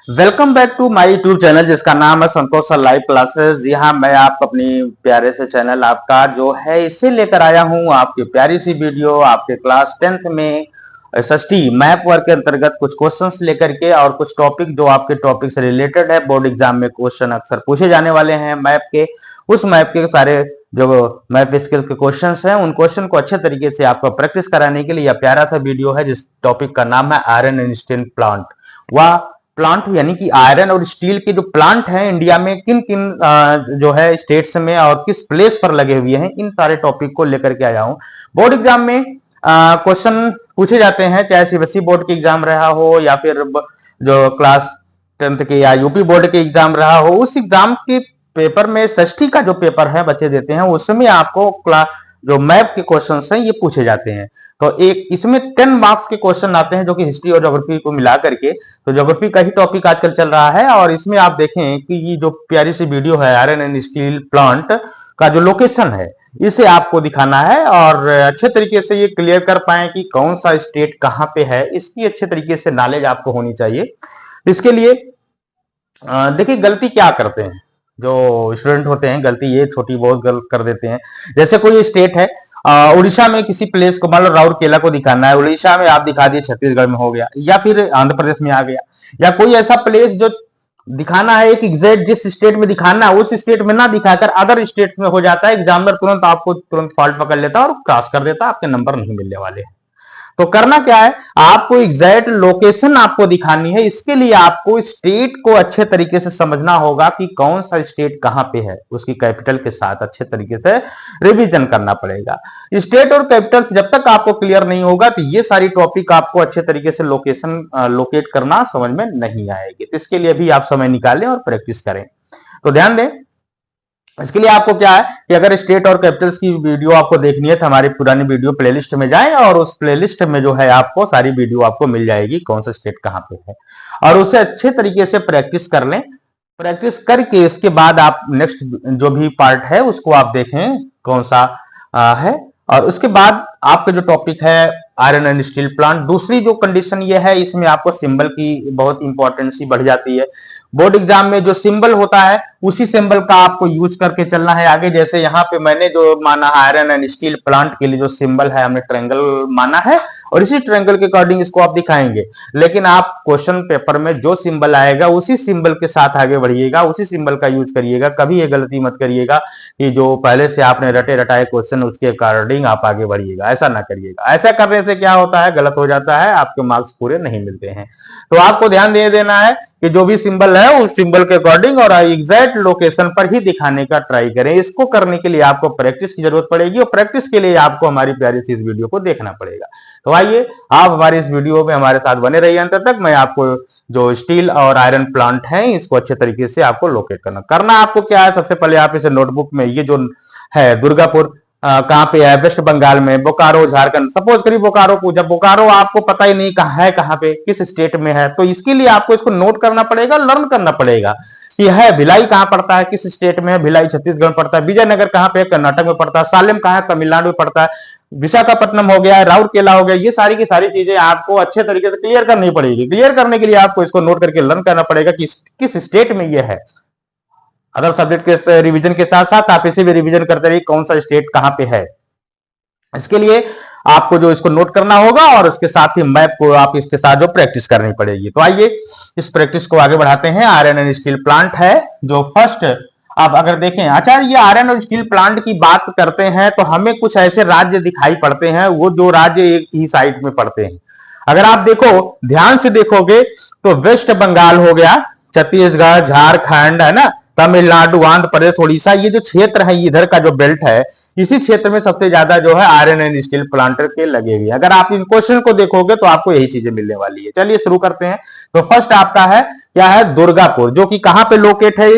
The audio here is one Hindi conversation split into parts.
Welcome back to my YouTube channel जिसका नाम है संतोष सर लाइव क्लासेस। यहाँ मैं आप अपनी प्यारे से चैनल आपका जो है इसे लेकर आया हूँ आपकी प्यारी सी वीडियो आपके क्लास 10th में एसएसटी मैप वर्क के अंतर्गत कुछ क्वेश्चंस लेकर के और कुछ टॉपिक जो आपके टॉपिक से रिलेटेड है। बोर्ड एग्जाम में क्वेश्चन अक्सर पूछे जाने वाले हैं मैप के, उस मैप के सारे जो मैप स्किल के क्वेश्चन हैं उन क्वेश्चन को अच्छे तरीके से आपको प्रैक्टिस कराने के लिए यह प्यारा सा वीडियो है जिस टॉपिक का नाम है आयरन एंड स्टील प्लांट। वह प्लांट यानी कि आयरन और स्टील के जो प्लांट हैं इंडिया में किन किन जो है स्टेट्स में और किस प्लेस पर लगे हुए हैं, इन सारे टॉपिक को लेकर के आया हूं। बोर्ड एग्जाम में क्वेश्चन पूछे जाते हैं, चाहे सीबीएसई बोर्ड के एग्जाम रहा हो या फिर जो क्लास 10th के या यूपी बोर्ड के एग्जाम रहा हो, उस एग्जाम के पेपर में षष्ठी का जो पेपर है बच्चे देते हैं उसमें आपको जो मैप के क्वेश्चंस हैं ये पूछे जाते हैं। तो एक इसमें 10 मार्क्स के क्वेश्चन आते हैं जो कि हिस्ट्री और ज्योग्राफी को मिला करके, तो ज्योग्राफी का ही टॉपिक आजकल चल रहा है। और इसमें आप देखें कि ये जो प्यारी सी वीडियो है आयरन एंड स्टील प्लांट का जो लोकेशन है इसे आपको दिखाना है और अच्छे तरीके से ये क्लियर कर पाए कि कौन सा स्टेट कहां पे है, इसकी अच्छे तरीके से नॉलेज आपको होनी चाहिए। इसके लिए देखिए गलती क्या करते हैं जो स्टूडेंट होते हैं, गलती ये छोटी बहुत गलत कर देते हैं। जैसे कोई स्टेट है, उड़ीसा में किसी प्लेस को मान लो राउरकेला को दिखाना है, उड़ीसा में आप दिखा दिए छत्तीसगढ़ में हो गया या फिर आंध्र प्रदेश में आ गया, या कोई ऐसा प्लेस जो दिखाना है एक एग्जैक्ट जिस स्टेट में दिखाना है उस स्टेट में ना दिखाकर अदर स्टेट में हो जाता है, एग्जामिनर तुरंत आपको तुरंत फॉल्ट पकड़ लेता है और क्रॉस कर देता है, आपके नंबर नहीं मिलने वाले हैं। तो करना क्या है, आपको एग्जैक्ट लोकेशन आपको दिखानी है। इसके लिए आपको स्टेट को अच्छे तरीके से समझना होगा कि कौन सा स्टेट कहां पे है, उसकी कैपिटल के साथ अच्छे तरीके से रिवीजन करना पड़ेगा। स्टेट और कैपिटल जब तक आपको क्लियर नहीं होगा तो ये सारी टॉपिक आपको अच्छे तरीके से लोकेशन लोकेट करना समझ में नहीं आएगी। तो इसके लिए भी आप समय निकालें और प्रैक्टिस करें। तो ध्यान दें, इसके लिए आपको क्या है कि अगर स्टेट और कैपिटल्स की वीडियो आपको देखनी है तो हमारी पुरानी वीडियो प्लेलिस्ट में जाएं और उस प्लेलिस्ट में जो है आपको सारी वीडियो आपको मिल जाएगी कौन सा स्टेट कहां पे है, और उसे अच्छे तरीके से प्रैक्टिस कर लें। प्रैक्टिस करके इसके बाद आप नेक्स्ट जो भी पार्ट है उसको आप देखें कौन सा है। और उसके बाद आपका जो टॉपिक है आयरन एंड स्टील प्लांट, दूसरी जो कंडीशन ये है इसमें आपको सिंबल की बहुत इंपॉर्टेंस बढ़ जाती है। बोर्ड एग्जाम में जो सिंबल होता है उसी सिंबल का आपको यूज करके चलना है आगे। जैसे यहाँ पे मैंने जो माना आयरन एंड स्टील प्लांट के लिए जो सिंबल है हमने ट्रायंगल माना है और इसी ट्रायंगल के अकॉर्डिंग इसको आप दिखाएंगे, लेकिन आप क्वेश्चन पेपर में जो सिंबल आएगा उसी सिंबल के साथ आगे बढ़िएगा, उसी सिंबल का यूज करिएगा। कभी ये गलती मत करिएगा कि जो पहले से आपने रटे रटाए क्वेश्चन उसके अकॉर्डिंग आप आगे बढ़िएगा, ऐसा ना करिएगा। ऐसा करने से क्या होता है, गलत हो जाता है, आपके मार्क्स पूरे नहीं मिलते हैं। तो आपको ध्यान दे देना है कि जो भी सिंबल है उस सिंबल के अकॉर्डिंग और एग्जैक्ट लोकेशन पर ही दिखाने का ट्राई करें। इसको करने के लिए आपको प्रैक्टिस की जरूरत पड़ेगी और प्रैक्टिस के लिए आपको हमारी प्यारी सी इस वीडियो को देखना पड़ेगा। तो आइए आप हमारे इस वीडियो में हमारे साथ बने रहिए अंत तक। मैं आपको जो स्टील और आयरन प्लांट है इसको अच्छे तरीके से आपको लोकेट करना आपको क्या है, सबसे पहले आप इसे नोटबुक में, ये जो है दुर्गापुर कहां पे है, वेस्ट बंगाल में, बोकारो झारखंड, सपोज करिए बोकारो पूछा, बोकारो आपको पता ही नहीं कहां है, कहां पे किस स्टेट में है, तो इसके लिए आपको इसको नोट करना पड़ेगा, लर्न करना पड़ेगा कि है भिलाई कहां पड़ता है, किस स्टेट में है, भिलाई छत्तीसगढ़ पड़ता है, विजयनगर कहां पे है, कर्नाटक में पड़ता है, सालेम कहां है, तमिलनाडु में पड़ता है, विशाखापट्टनम हो गया, राउरकेला हो गया, ये सारी की सारी चीजें आपको अच्छे तरीके से क्लियर करनी पड़ेगी। क्लियर करने के लिए आपको इसको नोट करके लर्न करना पड़ेगा कि किस स्टेट में ये है। अदर सब्जेक्ट के रिवीजन के साथ साथ आप इसे भी रिवीजन करते रहिए कौन सा स्टेट कहां पे है। इसके लिए आपको जो इसको नोट करना होगा और उसके साथ ही मैप को आप इसके साथ जो प्रैक्टिस करनी पड़ेगी। तो आइए इस प्रैक्टिस को आगे बढ़ाते हैं। आयरन एंड स्टील प्लांट है जो फर्स्ट, आप अगर देखें आचार्य ये आयरन और स्टील प्लांट की बात करते हैं तो हमें कुछ ऐसे राज्य दिखाई पड़ते हैं, वो जो राज्य एक ही साइड में पड़ते हैं। अगर आप देखो ध्यान से देखोगे तो वेस्ट बंगाल हो गया, छत्तीसगढ़, झारखंड है ना, तमिलनाडु, आंध्र प्रदेश, उड़ीसा, ये जो क्षेत्र है इधर का जो बेल्ट है इसी क्षेत्र में सबसे ज्यादा जो है आयरन एंड स्टील प्लांट के लगे हुए। अगर आप इन क्वेश्चन को देखोगे तो आपको यही चीजें मिलने वाली है। चलिए शुरू करते हैं। तो फर्स्ट आपका है क्या है, दुर्गापुर, जो कि कहां पे लोकेट है,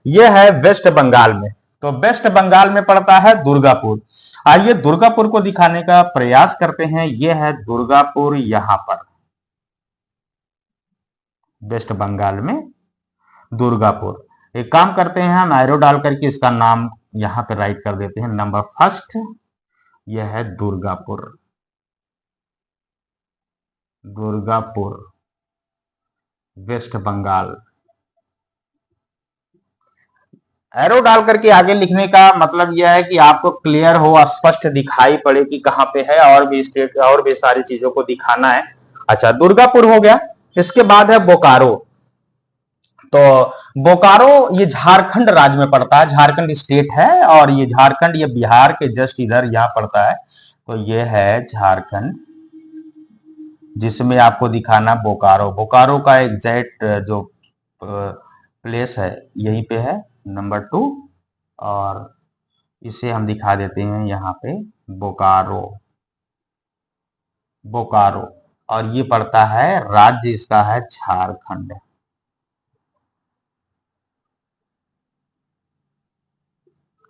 ये है वेस्ट बंगाल में। तो वेस्ट बंगाल में पड़ता है दुर्गापुर। आइए दुर्गापुर को दिखाने का प्रयास करते हैं। यह है दुर्गापुर, यहां पर वेस्ट बंगाल में दुर्गापुर। एक काम करते हैं हम एरो डाल करके इसका नाम यहां पे राइट कर देते हैं। नंबर फर्स्ट यह है दुर्गापुर, दुर्गापुर। वेस्ट बंगाल। एरो डाल करके आगे लिखने का मतलब यह है कि आपको क्लियर हो, स्पष्ट दिखाई पड़े कि कहां पे है, और भी स्टेट और भी सारी चीजों को दिखाना है। अच्छा, दुर्गापुर हो गया। इसके बाद है बोकारो। तो बोकारो ये झारखंड राज्य में पड़ता है, झारखंड स्टेट है, और ये झारखंड ये बिहार के जस्ट इधर यहां पड़ता है। तो ये है झारखंड, जिसमें आपको दिखाना बोकारो। बोकारो का एग्जैक्ट जो प्लेस है यहीं पे है, नंबर 2। और इसे हम दिखा देते हैं यहाँ पे, बोकारो। बोकारो, और ये पड़ता है, राज्य इसका है झारखंड।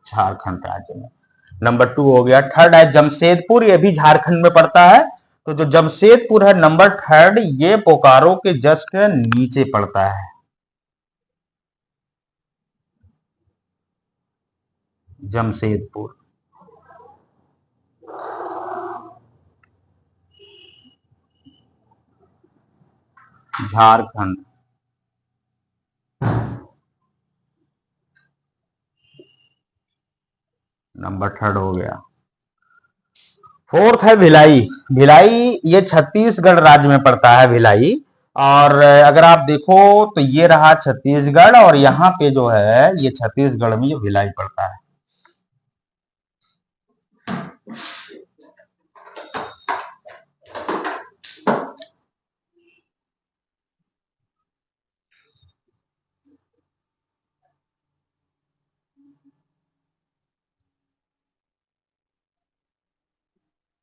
झारखंड राज्य में नंबर 2 हो गया। थर्ड है जमशेदपुर, ये भी झारखंड में पड़ता है। तो जो जमशेदपुर है नंबर 3, ये बोकारो के जस्ट नीचे पड़ता है। जमशेदपुर, झारखंड। नंबर 3 हो गया। फोर्थ है भिलाई। भिलाई ये छत्तीसगढ़ राज्य में पड़ता है, भिलाई। और अगर आप देखो तो ये रहा छत्तीसगढ़, और यहाँ पे जो है ये छत्तीसगढ़ में ये भिलाई पड़ता है।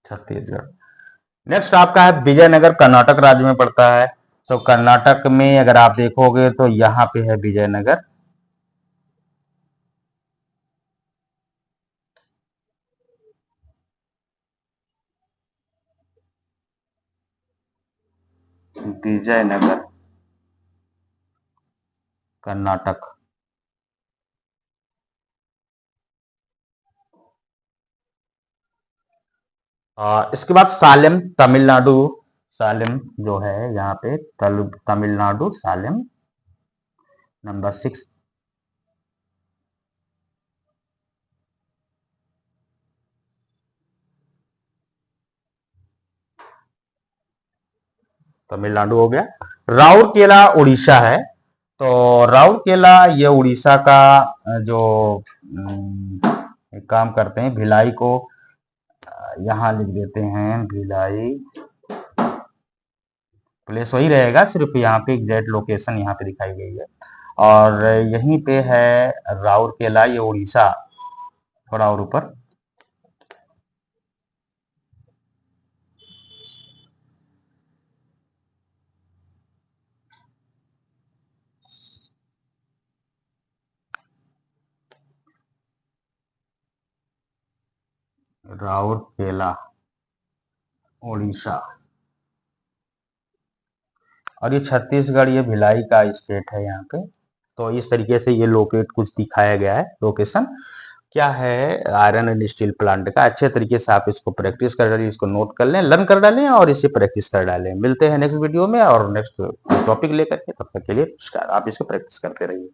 छत्तीसगढ़। नेक्स्ट आपका है विजयनगर, कर्नाटक राज्य में पड़ता है। तो कर्नाटक में अगर आप देखोगे तो यहाँ पे है विजयनगर। विजयनगर, कर्नाटक। इसके बाद सालेम, तमिलनाडु। सालेम जो है यहाँ पे तमिलनाडु, सालेम, नंबर 6। तमिलनाडु हो गया। राउरकेला उड़ीसा है। तो राउरकेला ये उड़ीसा का जो एक काम करते हैं, भिलाई को यहाँ लिख देते हैं, भिलाई प्लेस वही रहेगा, सिर्फ यहाँ पे एग्जैक्ट लोकेशन यहाँ पे दिखाई गई है। और यहीं पे है राउरकेला, ये उड़ीसा, थोड़ा और ऊपर। राउरकेला, उड़ीसा। और ये छत्तीसगढ़, ये भिलाई का स्टेट है यहाँ पे। तो इस तरीके से ये लोकेट कुछ दिखाया गया है, लोकेशन क्या है आयरन एंड स्टील प्लांट का। अच्छे तरीके से आप इसको प्रैक्टिस कर डालिए, इसको नोट कर लें, लर्न कर डालें, और इसे प्रैक्टिस कर डालें। मिलते हैं नेक्स्ट वीडियो में और नेक्स्ट टॉपिक लेकर के, तब तक के लिए नमस्कार। आप इसको प्रैक्टिस करते रहिए।